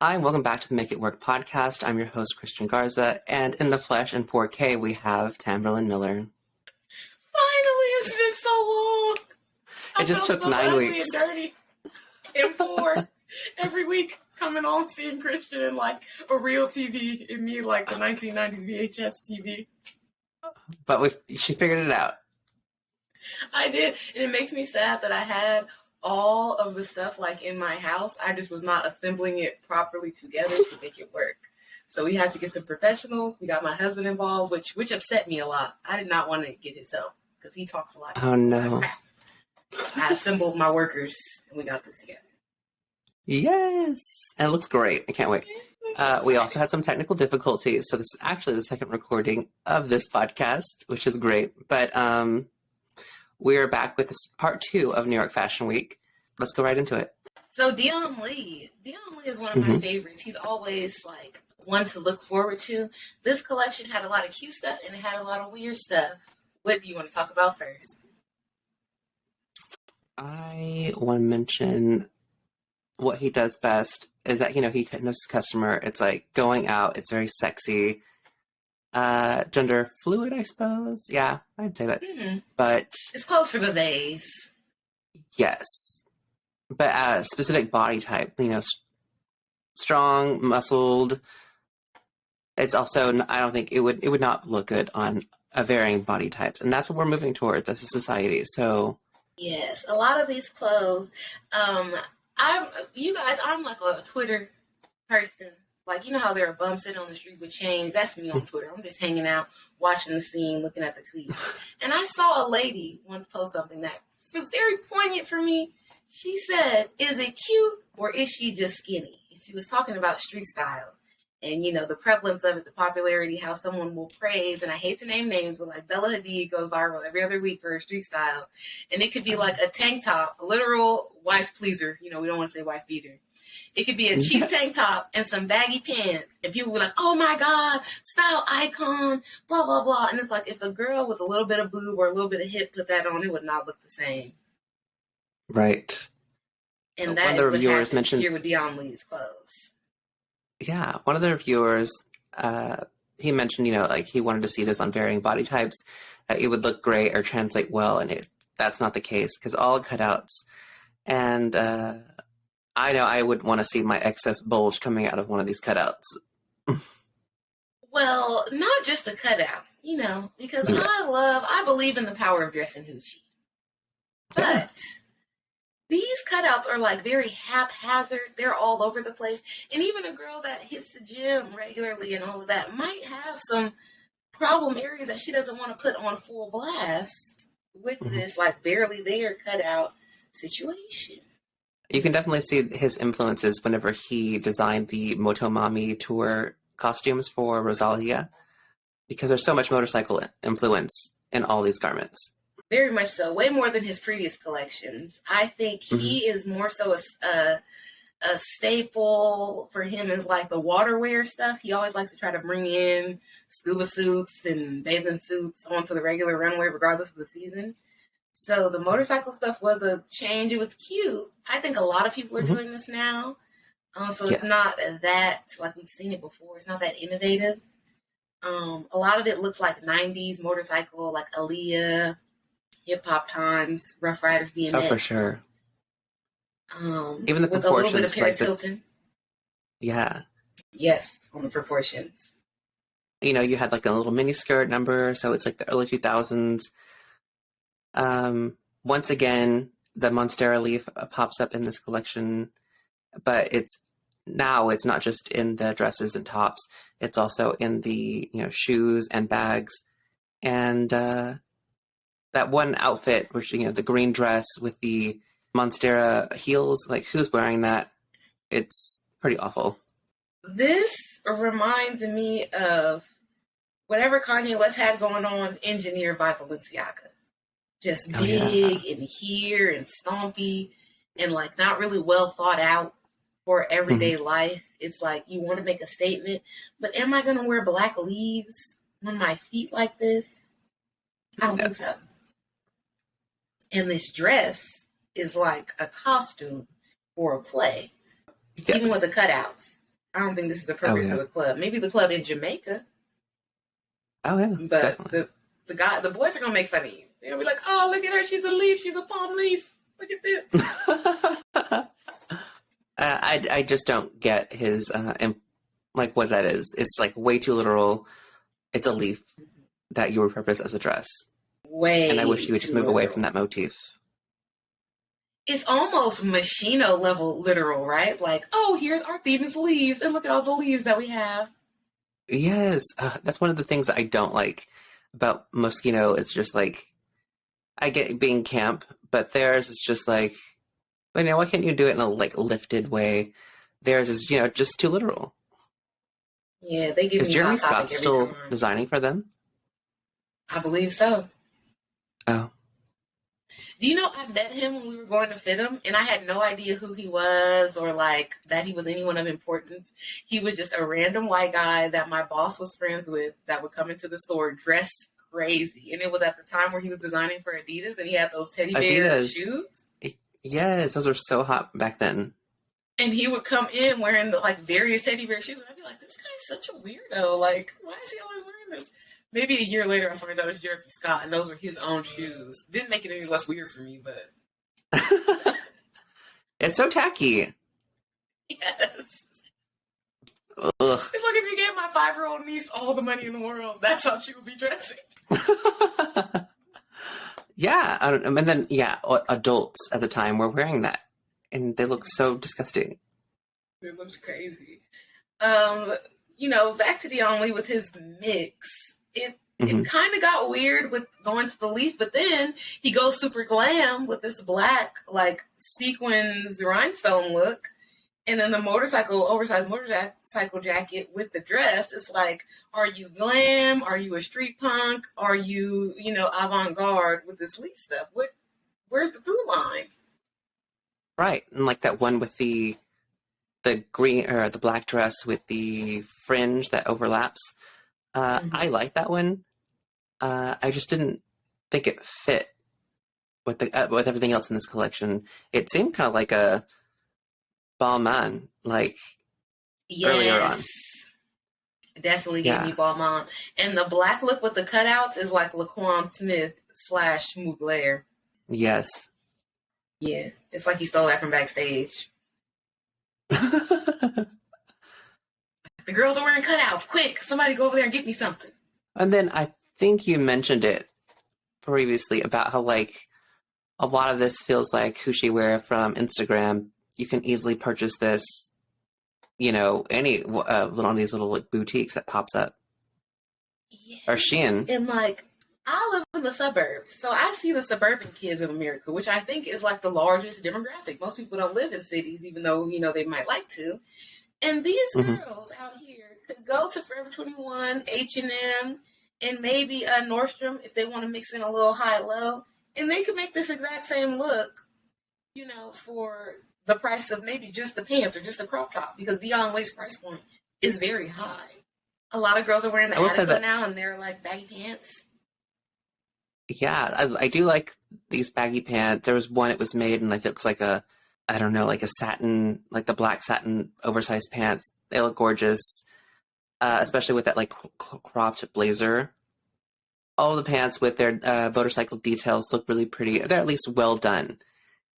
Hi, and welcome back to the Make It Work podcast. I'm your host, Christian Garza, and in the flesh in 4K, we have Tamberlyn Miller. Finally, it's been so long. It just took so 9 ugly weeks. And dirty and poor every week coming on seeing Christian in like a real TV and me like the 1990s VHS TV. But she figured it out. I did, and it makes me sad that I had all of the stuff like in my house. I just was not assembling it properly together to make it work. So we had to get some professionals. We got my husband involved, which upset me a lot. I did not want to get his help because he talks a lot. Oh no. I assembled my workers and we got this together. Yes! And it looks great. I can't wait. We also had some technical difficulties, so this is actually the second recording of this podcast, which is great. But we're back with this part 2 of New York Fashion Week. Let's go right into it. So Dion Lee is one of my favorites. He's always like one to look forward to. This collection had a lot of cute stuff and it had a lot of weird stuff. What do you want to talk about first? I want to mention what he does best is that, he knows his customer. It's like going out. It's very sexy. Gender fluid, I suppose. Yeah, I'd say that. Mm-hmm. But it's close for the days. Yes. But specific body type, strong, muscled. It's also, I don't think it would not look good on a varying body types. And that's what we're moving towards as a society. So yes, a lot of these clothes, I'm like a Twitter person. Like, you know how there are bums sitting on the street with chains? That's me on Twitter. I'm just hanging out, watching the scene, looking at the tweets. And I saw a lady once post something that was very poignant for me. She said, is it cute or is she just skinny? And she was talking about street style. And, the prevalence of it, the popularity, how someone will praise, and I hate to name names, but like Bella Hadid goes viral every other week for her street style. And it could be like a tank top, a literal wife pleaser. We don't want to say wife beater. It could be a cheap tank top and some baggy pants. And people were like, oh my God, style icon, blah, blah, blah. And it's like, if a girl with a little bit of boob or a little bit of hip put that on, it would not look the same. Right. And that is what happens here with Dion Lee's clothes. Yeah, one of the reviewers, he mentioned, he wanted to see this on varying body types. It would look great or translate well, and that's not the case because all cutouts. And I know I would want to see my excess bulge coming out of one of these cutouts. Well, not just a cutout, because I believe in the power of dressing hoochie. But these cutouts are like very haphazard. They're all over the place. And even a girl that hits the gym regularly and all of that might have some problem areas that she doesn't want to put on full blast with this like barely there cutout situation. You can definitely see his influences whenever he designed the Motomami tour costumes for Rosalia, because there's so much motorcycle influence in all these garments. Very much so. Way more than his previous collections. I think he is more so a staple for him is like the waterwear stuff. He always likes to try to bring in scuba suits and bathing suits onto the regular runway regardless of the season. So the motorcycle stuff was a change. It was cute. I think a lot of people are doing this now. It's not that, like we've seen it before, it's not that innovative. A lot of it looks like 90s motorcycle, like Aaliyah, Hip Hop Times, Rough Riders DMX. Oh, for sure. Even the with proportions. A little bit of Paris Hilton. Yeah. Yes, on the proportions. You had like a little mini skirt number, so it's like the early 2000s. Once again, the Monstera leaf pops up in this collection, but it's not just in the dresses and tops. It's also in the, shoes and bags. And that one outfit, which, the green dress with the Monstera heels, like who's wearing that? It's pretty awful. This reminds me of whatever Kanye West had going on, engineered by Balenciaga. Just big and here and stompy and like not really well thought out for everyday life. It's like you want to make a statement, but am I going to wear black leaves on my feet like this? I don't think so. And this dress is like a costume for a play, even with the cutouts. I don't think this is Oh appropriate yeah. for the club. Maybe the club in Jamaica, Oh yeah. but Definitely. the boys are gonna make fun of you. They're gonna be like, "Oh, look at her! She's a leaf. She's a palm leaf. Look at this." I just don't get his like what that is. It's like way too literal. It's a leaf that you repurpose as a dress, and I wish Way you would just too move away from literal. that motif. It's almost Machino level literal, right? Like, oh, here's our theme is leaves, and look at all the leaves that we have. Yes, that's one of the things that I don't like about Moschino. Is just like I get being camp, but theirs is just like, why can't you do it in a like lifted way? Theirs is just too literal. Yeah, they give Is me Jeremy Hot Scott Topic every still time. designing for them? I believe so. Oh, Do you know I met him when we were going to fit him, and I had no idea who he was or like that he was anyone of importance. He was just a random white guy that my boss was friends with that would come into the store dressed crazy, and it was at the time where he was designing for Adidas, and he had those teddy bear Adidas. shoes. Yes, those were so hot back then. And he would come in wearing the, like various teddy bear shoes, and I'd be like, "This guy's such a weirdo. Like, why is he always wearing this?" Maybe a year later, I find out it's Jeremy Scott, and those were his own shoes. Didn't make it any less weird for me, but It's so tacky. yes. Ugh. It's like if you gave my 5-year-old niece all the money in the world, that's how she would be dressing. Yeah, I don't know. And then adults at the time were wearing that, and they look so disgusting. It looks crazy. Back to Dion Lee with his mix. It kind of got weird with going to the leaf, but then he goes super glam with this black, like, sequins rhinestone look. And then the oversized motorcycle jacket with the dress. It's like, are you glam? Are you a street punk? Are you, avant-garde with this leaf stuff? Where's the through line? Right, and like that one with the green or the black dress with the fringe that overlaps. I like that one. I just didn't think it fit with with everything else in this collection. It seemed kind of like a Balmain, like earlier on. It definitely gave me Balmain. And the black look with the cutouts is like Laquan Smith / Mugler. Yes. Yeah, it's like he stole that from backstage. The girls are wearing cutouts. Quick, somebody go over there and get me something. And then I think you mentioned it previously about how like a lot of this feels like Hoochie wear from Instagram. You can easily purchase this, any one of these little like boutiques that pops up. Yeah. Or Shein. And like, I live in the suburbs, so I see the suburban kids of America, which I think is like the largest demographic. Most people don't live in cities, even though, they might like to. And these girls out here could go to Forever 21, H&M, and maybe a Nordstrom if they want to mix in a little high-low. And they could make this exact same look, for the price of maybe just the pants or just the crop top, because Dion Lee's price point is very high. A lot of girls are wearing the Attica now, and they're like baggy pants. Yeah, I do like these baggy pants. There was one, it was made, and it looks like a satin, like the black satin oversized pants. They look gorgeous, especially with that like cropped blazer. All the pants with their motorcycle details look really pretty. They're at least well done.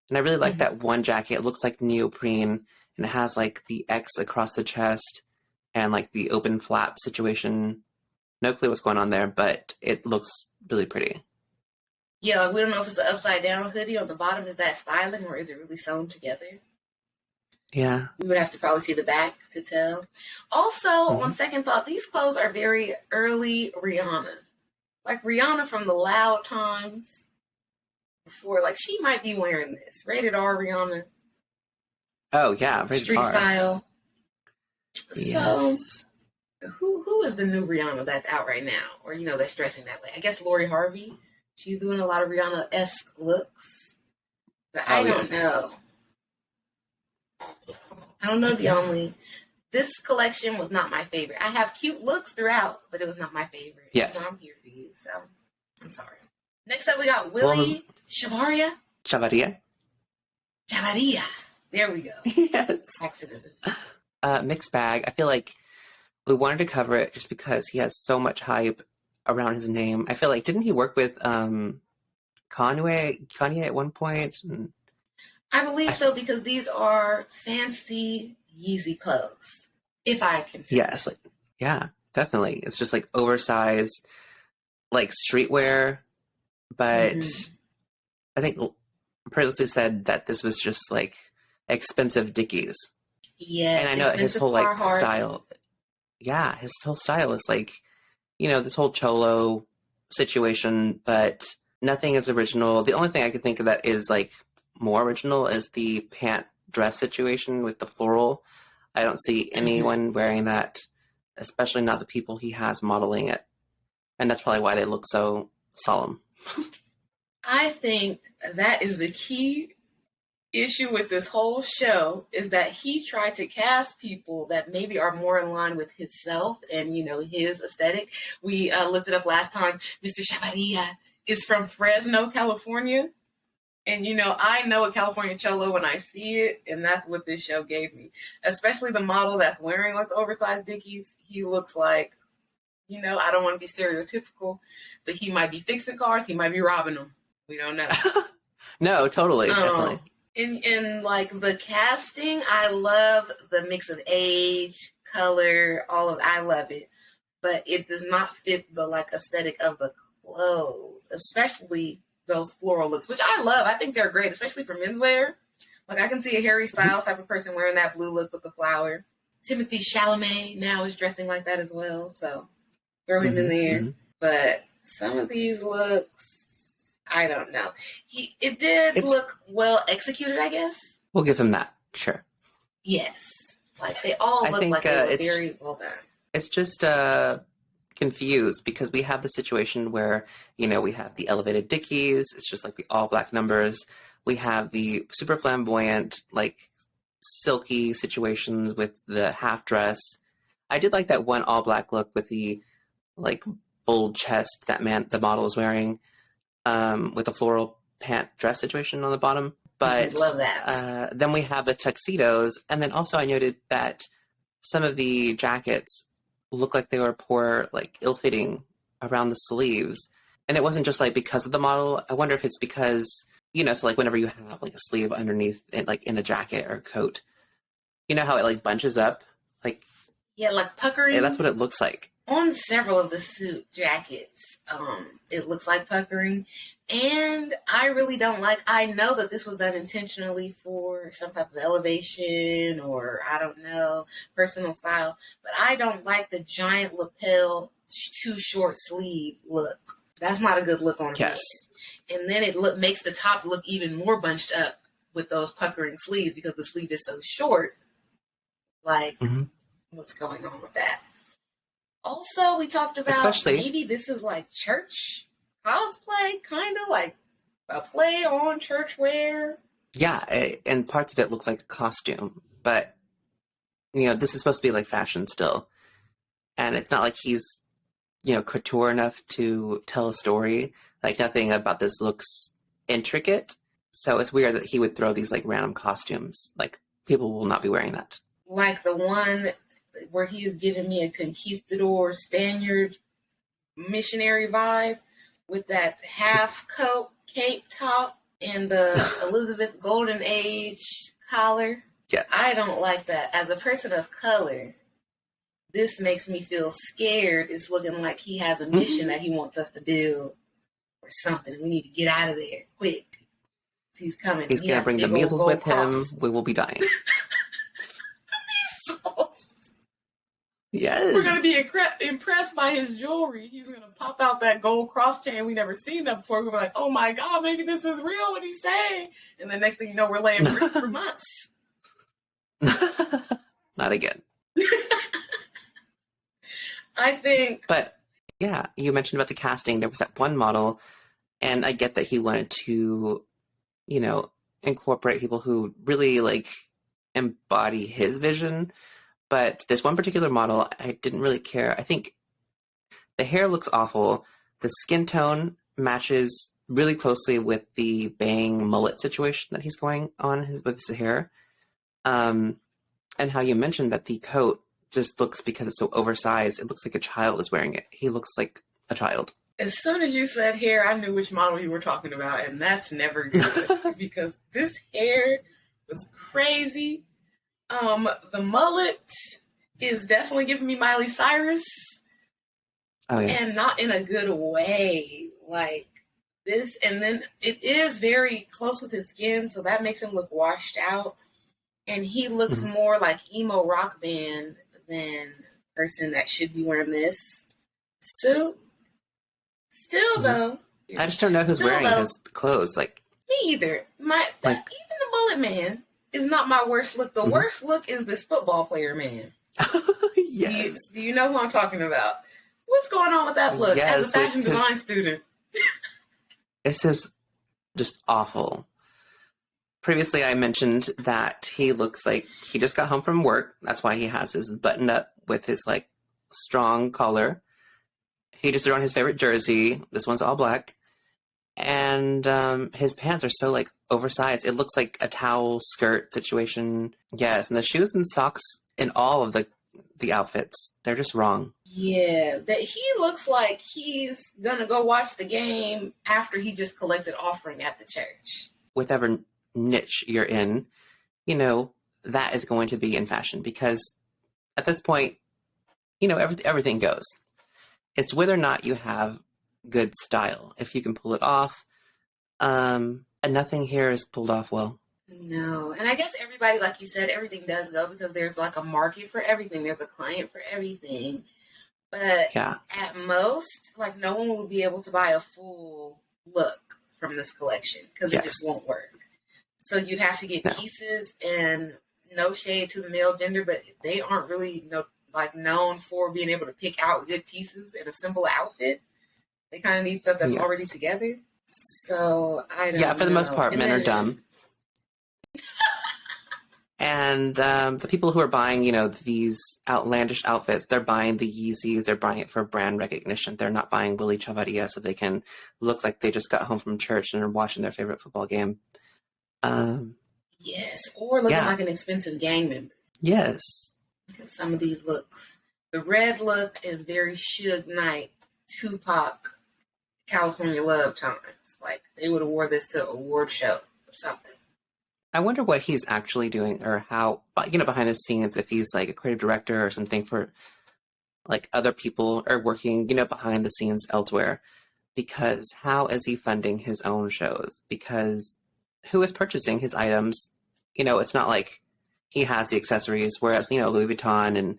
And I really like that one jacket. It looks like neoprene, and it has like the X across the chest and like the open flap situation. No clue what's going on there, but it looks really pretty. Yeah, like we don't know if it's an upside down hoodie on the bottom. Is that styling or is it really sewn together? Yeah. We would have to probably see the back to tell. Also, on second thought, these clothes are very early Rihanna. Like Rihanna from the Loud times. Before, like, she might be wearing this. Rated R Rihanna. Oh, yeah. Rated Street R. style. Yes. So, who is the new Rihanna that's out right now? Or, that's dressing that way? I guess Lori Harvey. She's doing a lot of Rihanna-esque looks. But I don't know. I don't know, Dion Lee. This collection was not my favorite. I have cute looks throughout, but it was not my favorite. Yes. So I'm here for you, so I'm sorry. Next up, we got Willy Chavarria. Chavarria. Chavarria. There we go. Yes. Accident. Mixed bag. I feel like we wanted to cover it just because he has so much hype around his name. I feel like, didn't he work with Kanye at one point? And I believe so, because these are fancy Yeezy clothes, if I can say. Yes, like, yeah, definitely. It's just like oversized, like streetwear, but I think previously said that this was just like expensive Dickies. Yeah, and I know that his whole like Carhartt. style, yeah, his whole style is like, this whole cholo situation, but nothing is original. The only thing I could think of that is like more original is the pant dress situation with the floral. I don't see anyone wearing that, especially not the people he has modeling it. And that's probably why they look so solemn. I think that is the key issue with this whole show, is that he tried to cast people that maybe are more in line with himself and, his aesthetic. We looked it up last time. Mr. Chavarria is from Fresno, California. And, I know a California cholo when I see it, and that's what this show gave me. Especially the model that's wearing like the oversized Dickies. He looks like, I don't want to be stereotypical, but he might be fixing cars. He might be robbing them. We don't know. No, totally, definitely. In like the casting, I love the mix of age, color, I love it. But it does not fit the like aesthetic of the clothes, especially those floral looks, which I love. I think they're great, especially for menswear. Like I can see a Harry Styles type of person wearing that blue look with the flower. Timothy Chalamet now is dressing like that as well, so throw him in there. But some of these looks, I don't know. It did look well executed, I guess. We'll give him that, sure. Yes, like they all look like they were very well done. It's just confused because we have the situation where, we have the elevated Dickies. It's just like the all black numbers. We have the super flamboyant, like silky situations with the half dress. I did like that one all black look with the like bold chest that the model is wearing, with the floral pant dress situation on the bottom. But love that. Then we have the tuxedos. And then also I noted that some of the jackets look like they were poor, like ill-fitting around the sleeves. And it wasn't just like because of the model. I wonder if it's because, so like whenever you have like a sleeve underneath it, like in a jacket or a coat, how it like bunches up? Like, yeah, like puckering. Yeah, that's what it looks like. On several of the suit jackets, it looks like puckering. And I really don't I know that this was done intentionally for some type of elevation or, I don't know, personal style. But I don't like the giant lapel, too short sleeve look. That's not a good look on me. And then it makes the top look even more bunched up with those puckering sleeves because the sleeve is so short. Like, what's going on with that? Also, we talked about maybe this is like church cosplay, kind of like a play on church wear. Yeah, and parts of it look like a costume, but, this is supposed to be like fashion still. And it's not like he's, couture enough to tell a story. Like nothing about this looks intricate. So it's weird that he would throw these like random costumes. Like people will not be wearing that. Like the one where he is giving me a conquistador Spaniard missionary vibe with that half coat cape top and the Elizabeth Golden Age collar. Yeah. I don't like that. As a person of color, this makes me feel scared. It's looking like he has a mission that he wants us to do or something. We need to get out of there quick. He's coming. He's going to bring the measles with him. We will be dying. Yes. We're going to be impressed by his jewelry. He's going to pop out that gold cross chain. We never seen that before. We're going to be like, oh my God, maybe this is real what he's saying. And the next thing you know, we're laying bricks for months. Not again. I think. But yeah, you mentioned about the casting. There was that one model, and I get that he wanted to, incorporate people who really like embody his vision. But this one particular model, I didn't really care. I think the hair looks awful. The skin tone matches really closely with the bang mullet situation that he's going on with his hair. And And how you mentioned that the coat just looks, because it's so oversized, it looks like a child is wearing it. He looks like a child. As soon as you said hair, I knew which model you were talking about, and that's never good because this hair was crazy. The mullet is definitely giving me Miley Cyrus. Oh, yeah. And not in a good way. Like this, and then it is very close with his skin, so that makes him look washed out. And he looks more like emo rock band than person that should be wearing this suit. Still though, I just don't know who's wearing his clothes. Like me either. Even the mullet man is not my worst look. The worst look is this football player man. Yes. Do you know who I'm talking about? What's going on with that look as a fashion design student? This is just awful. Previously, I mentioned that he looks like he just got home from work. That's why he has his button up with his like strong collar. He just threw on his favorite jersey. This one's all black. And his pants are so like oversized. It looks like a towel skirt situation. Yes, and the shoes and socks in all of the outfits, they're just wrong. Yeah, that he looks like he's gonna go watch the game after he just collected offering at the church. Whatever niche you're in, you know, that is going to be in fashion, because at this point, you know, everything goes. It's whether or not you have good style. If you can pull it off, and nothing here is pulled off well. No, and I guess everybody, like you said, everything does go because there's like a market for everything. There's a client for everything. But at most, like no one will be able to buy a full look from this collection because it just won't work. So you'd have to get pieces, and no shade to the male gender, but they aren't really known for being able to pick out good pieces in a simple outfit. They kind of need stuff that's already together. So I don't know. Yeah, for the most part, men are dumb. And the people who are buying, you know, these outlandish outfits, they're buying the Yeezys. They're buying it for brand recognition. They're not buying Willy Chavarria so they can look like they just got home from church and are watching their favorite football game. Yes, or looking like an expensive gang member. Yes. Because some of these looks. The red look is very Suge Knight, Tupac, California Love Times. Like, they would have wore this to an award show or something. I wonder what he's actually doing, or how, you know, behind the scenes, if he's like a creative director or something for like other people, or working, you know, behind the scenes elsewhere. Because how is he funding his own shows? Because who is purchasing his items? You know, it's not like he has the accessories, whereas, you know, Louis Vuitton and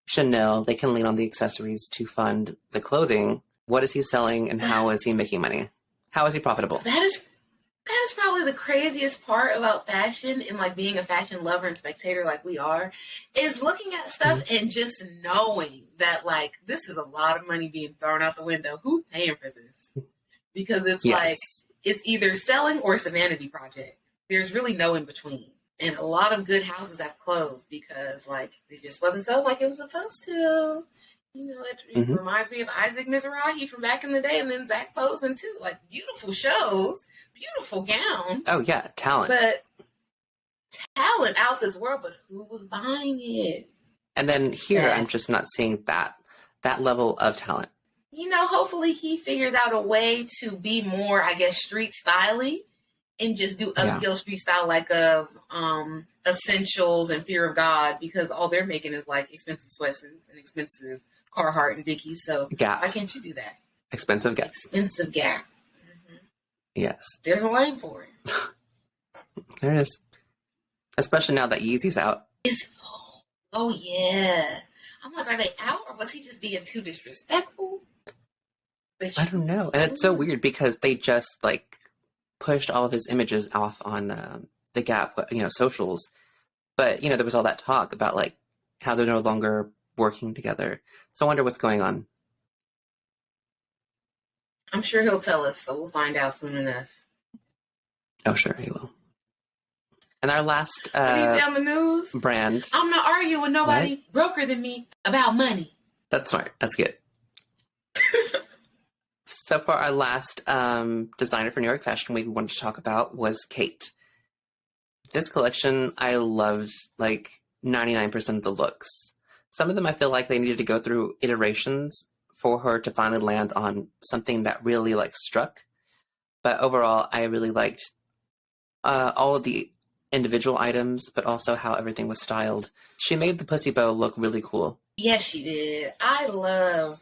Chanel, they can lean on the accessories to fund the clothing. What is he selling, and how is he making money? How is he profitable? That is probably the craziest part about fashion, and like being a fashion lover and spectator like we are, is looking at stuff and just knowing that like this is a lot of money being thrown out the window. Who's paying for this? Because it's like it's either selling or it's a vanity project. There's really no in between. And a lot of good houses have closed because like it just wasn't selling like it was supposed to. You know, it reminds me of Isaac Mizrahi from back in the day, and then Zach Posen too. Like beautiful shows, beautiful gowns. Oh yeah, talent. But talent out this world, but who was buying it? And then here, I'm just not seeing that level of talent. You know, hopefully he figures out a way to be more, I guess, street styly and just do upscale street style like of Essentials and Fear of God, because all they're making is like expensive sweatsuits and expensive Carhartt and Dickies. So why can't you do that? Expensive Gap. Expensive Gap. Mm-hmm. Yes. There's a lane for it. There is. Especially now that Yeezy's out. Oh yeah. I'm like, are they out, or was he just being too disrespectful? I don't know. And it's so weird because they just like pushed all of his images off on the Gap, you know, socials. But, you know, there was all that talk about like how they're no longer working together. So I wonder what's going on. I'm sure he'll tell us, so we'll find out soon enough. Oh, sure, he will. And our last What did he say on the news? Brand. I'm not arguing with nobody broker than me about money. That's smart. That's good. So for our last designer for New York Fashion Week we wanted to talk about was Khaite. This collection I loved. Like, 99% of the looks. Some of them I feel like they needed to go through iterations for her to finally land on something that really like struck. But overall, I really liked all of the individual items, but also how everything was styled. She made the pussy bow look really cool. Yes, she did. I love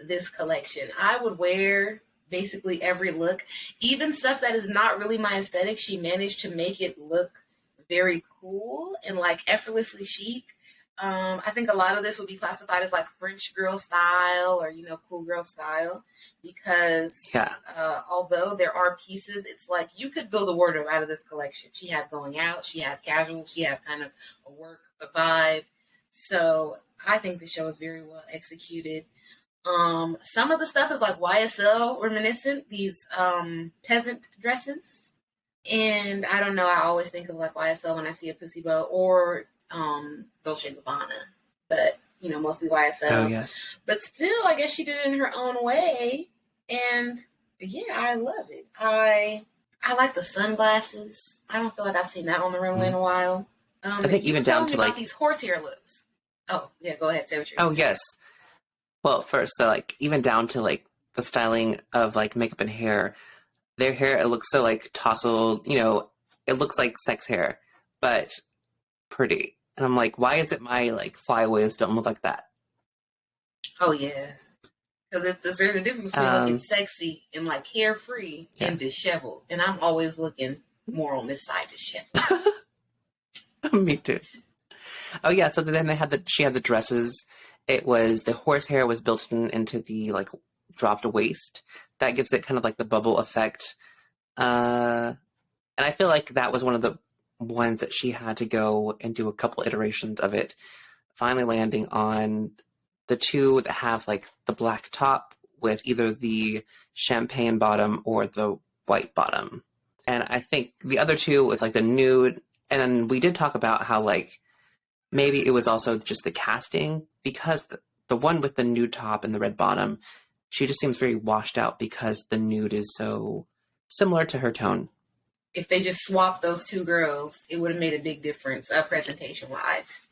this collection. I would wear basically every look, even stuff that is not really my aesthetic. She managed to make it look very cool and like effortlessly chic. I think a lot of this would be classified as like French girl style or, you know, cool girl style, because although there are pieces, it's like you could build a wardrobe out of this collection. She has going out, she has casual, she has kind of a work vibe. So I think the show is very well executed. Some of the stuff is like YSL reminiscent, these peasant dresses. And I don't know, I always think of like YSL when I see a pussy bow, or Dolce & Gabbana, but you know, mostly YSL. Oh yes. But still, I guess she did it in her own way, and yeah, I love it. I like the sunglasses. I don't feel like I've seen that on the runway in a while. I think even down to like these horsehair looks. Oh yeah, go ahead, say what you're. Oh yes. Well, first, so like even down to like the styling of like makeup and hair, their hair, it looks so like tousled. You know, it looks like sex hair, but pretty. And I'm like, why is it my like flyaways don't look like that? Oh yeah, because there's a difference between looking sexy and like carefree and disheveled. And I'm always looking more on this side disheveled. Me too. Oh yeah, so then she had the dresses. It was the horsehair was built into the like dropped waist. That gives it kind of like the bubble effect. And I feel like that was one of the ones that she had to go and do a couple iterations of it, finally landing on the two that have like the black top with either the champagne bottom or the white bottom. And I think the other two was like the nude. And then we did talk about how like maybe it was also just the casting, because the one with the nude top and the red bottom, she just seems very washed out because the nude is so similar to her tone. If they just swapped those two girls, it would have made a big difference presentation-wise.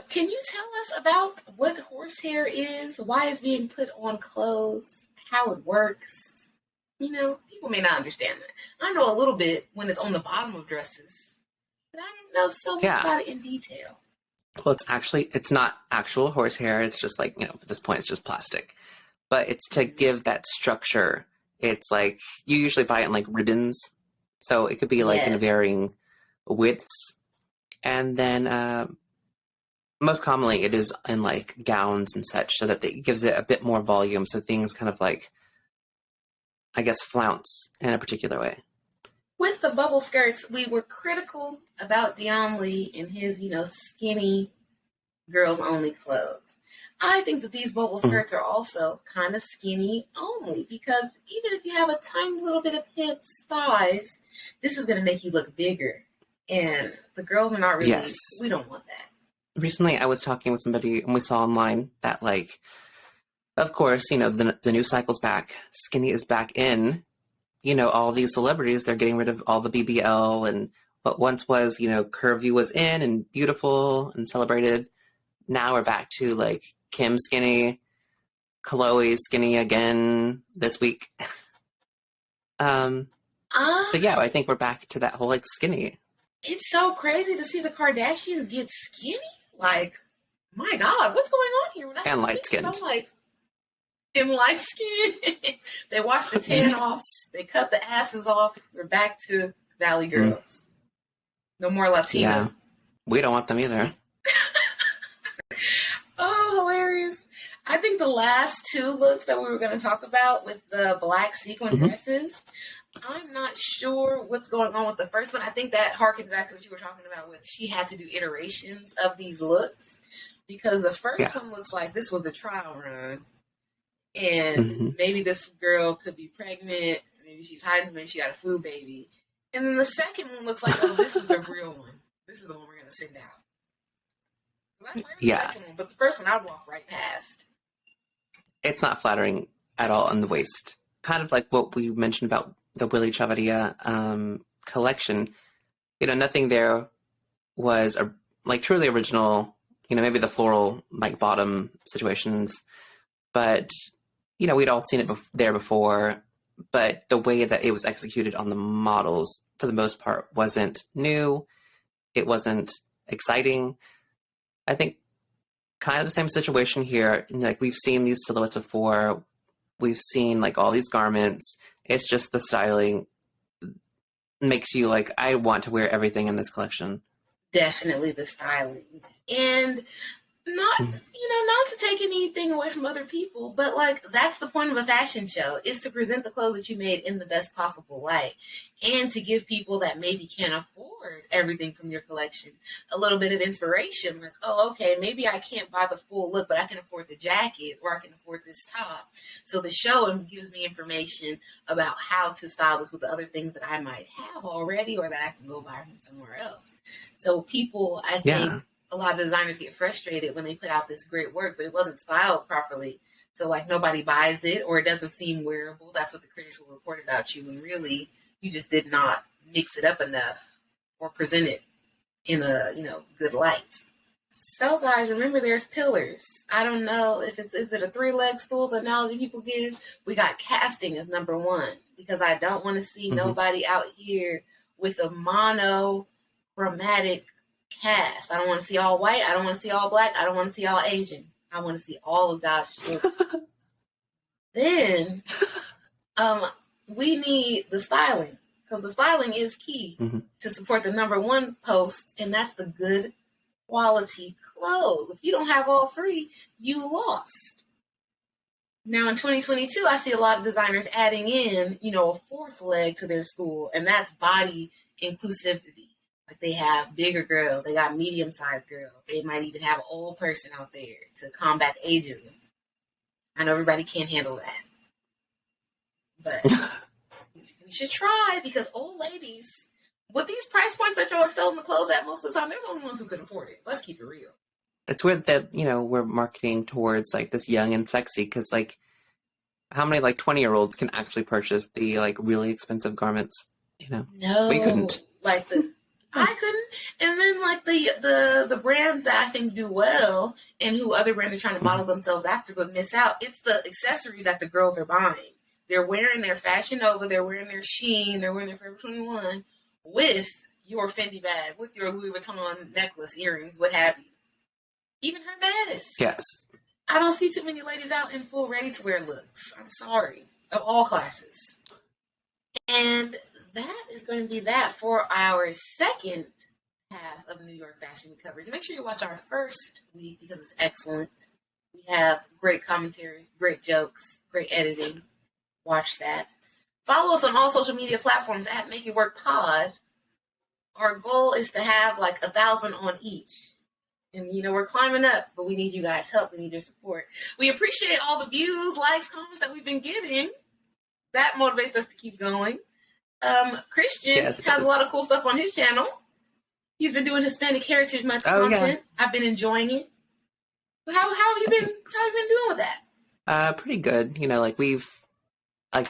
Can you tell us about what horsehair is, why it's being put on clothes, how it works? You know, people may not understand that. I know a little bit when it's on the bottom of dresses, but I don't know so much about it in detail. Well, it's not actual horsehair. It's just like, you know, at this point, it's just plastic. But it's to give that structure. It's like, you usually buy it in like ribbons. So it could be like in varying widths. And then most commonly it is in like gowns and such, so that it gives it a bit more volume. So things kind of like, I guess, flounce in a particular way. With the bubble skirts, we were critical about Dion Lee and his, you know, skinny girls only clothes. I think that these bubble skirts are also kind of skinny only, because even if you have a tiny little bit of hips, thighs, this is going to make you look bigger. And the girls are not really, we don't want that. Recently, I was talking with somebody and we saw online that, like, of course, you know, the new cycle's back. Skinny is back in. You know, all these celebrities, they're getting rid of all the BBL, and what once was, you know, curvy was in and beautiful and celebrated. Now we're back to, like, Kim skinny, Chloe skinny again this week. So yeah, I think we're back to that whole like skinny. It's so crazy to see the Kardashians get skinny. Like, my God, what's going on here? And light skinned. I'm like, and light skin. They wash the tan off. They cut the asses off. We're back to Valley Girls. No more Latino. Yeah, we don't want them either. Oh, hilarious. I think the last two looks that we were going to talk about with the black sequin dresses, I'm not sure what's going on with the first one. I think that harkens back to what you were talking about with she had to do iterations of these looks, because the first one looks like this was a trial run. And maybe this girl could be pregnant. Maybe she's hiding, maybe she got a food baby. And then the second one looks like, oh, this is the real one. This is the one we're going to send out. The second one, but the first one I'd walk right past. It's not flattering at all on the waist. Kind of like what we mentioned about the Willy Chavarria collection. You know, nothing there was like truly original, maybe the floral like bottom situations, but we'd all seen it there before, but the way that it was executed on the models for the most part wasn't new. It wasn't exciting. I think kind of the same situation here. Like, we've seen these silhouettes before. We've seen like all these garments. It's just the styling makes you like, I want to wear everything in this collection. Definitely the styling. And not to take anything away from other people, but like, that's the point of a fashion show, is to present the clothes that you made in the best possible light, and to give people that maybe can't afford everything from your collection a little bit of inspiration. Like, oh, okay, maybe I can't buy the full look, but I can afford the jacket, or I can afford this top. So the show gives me information about how to style this with the other things that I might have already, or that I can go buy from somewhere else. So people, I think, a lot of designers get frustrated when they put out this great work, but it wasn't styled properly. So like, nobody buys it, or it doesn't seem wearable. That's what the critics will report about you, when really you just did not mix it up enough or present it in a, good light. So guys, remember, there's pillars. I don't know if is it a 3-leg stool, the analogy people give. We got casting as number 1, because I don't want to see nobody out here with a monochromatic cast. I don't want to see all white. I don't want to see all black. I don't want to see all Asian. I want to see all of God's children. Then we need the styling, because the styling is key to support the number 1 post, and that's the good quality clothes. If you don't have all 3, you lost. Now in 2022, I see a lot of designers adding in, a 4th leg to their stool, and that's body inclusivity. Like, they have bigger girls, they got medium-sized girls, they might even have an old person out there to combat ageism. I know everybody can't handle that, but we should try, because old ladies, with these price points that y'all are selling the clothes at most of the time, they're the only ones who can afford it. Let's keep it real. It's weird that, we're marketing towards like this young and sexy, because like, how many like 20-year-olds can actually purchase the like really expensive garments? No, we couldn't. Like I couldn't. And then like the brands that I think do well, and who other brands are trying to model themselves after but miss out, it's the accessories that the girls are buying. They're wearing their Fashion Nova, they're wearing their Shein, they're wearing their Forever 21 with your Fendi bag, with your Louis Vuitton necklace, earrings, what have you. Even Hermes. Yes. I don't see too many ladies out in full ready-to-wear looks. I'm sorry. Of all classes. And that is going to be that for our second half of the New York Fashion Week coverage. Make sure you watch our first week, because it's excellent. We have great commentary, great jokes, great editing. Watch that. Follow us on all social media platforms at Make It Work Pod. Our goal is to have like 1,000 on each. And, we're climbing up, but we need you guys' help. We need your support. We appreciate all the views, likes, comments that we've been getting. That motivates us to keep going. Christian has a lot of cool stuff on his channel. He's been doing Hispanic Heritage Month content. Yeah. I've been enjoying it. How have you been doing with that? Pretty good.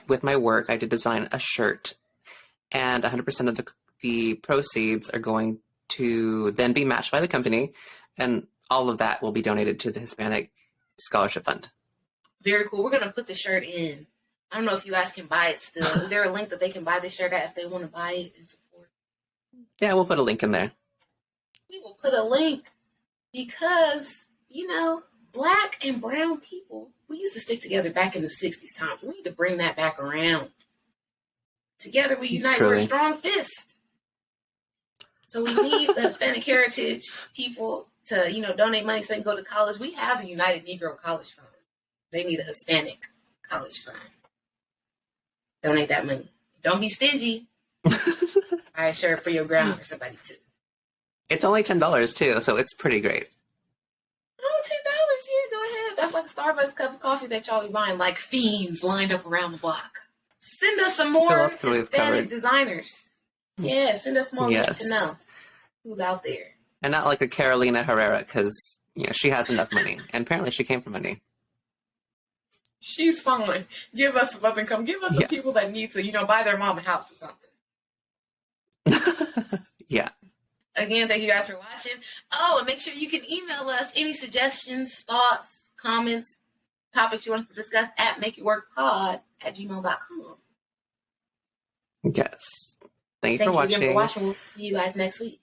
With my work, I did design a shirt, and 100% of the proceeds are going to then be matched by the company, and all of that will be donated to the Hispanic Scholarship Fund. Very cool. We're going to put the shirt in. I don't know if you guys can buy it still. Is there a link that they can buy this shirt at if they want to buy it and support? Yeah, we'll put a link in there. We will put a link because, Black and brown people, we used to stick together back in the 60s times. We need to bring that back around. Together we unite. Truly. We're a strong fist. So we need the Hispanic heritage people to, donate money so they can go to college. We have the United Negro College Fund. They need a Hispanic college fund. Donate that money. Don't be stingy. Buy a shirt for your grandma or somebody too. It's only $10 too, so it's pretty great. Oh, $10. Yeah, go ahead. That's like a Starbucks cup of coffee that y'all be buying like fiends lined up around the block. Send us some more Hispanic designers. Yeah, send us more. Yes. We need to know who's out there. And not like a Carolina Herrera, because she has enough money. And apparently she came from money. She's fine. Give us some up and come. Give us some people that need to, buy their mom a house or something. Yeah. Again, thank you guys for watching. Oh, and make sure you can email us any suggestions, thoughts, comments, topics you want us to discuss at makeitworkpod@gmail.com. Yes. Thank you Thank for you again for watching. watching. We'll see you guys next week.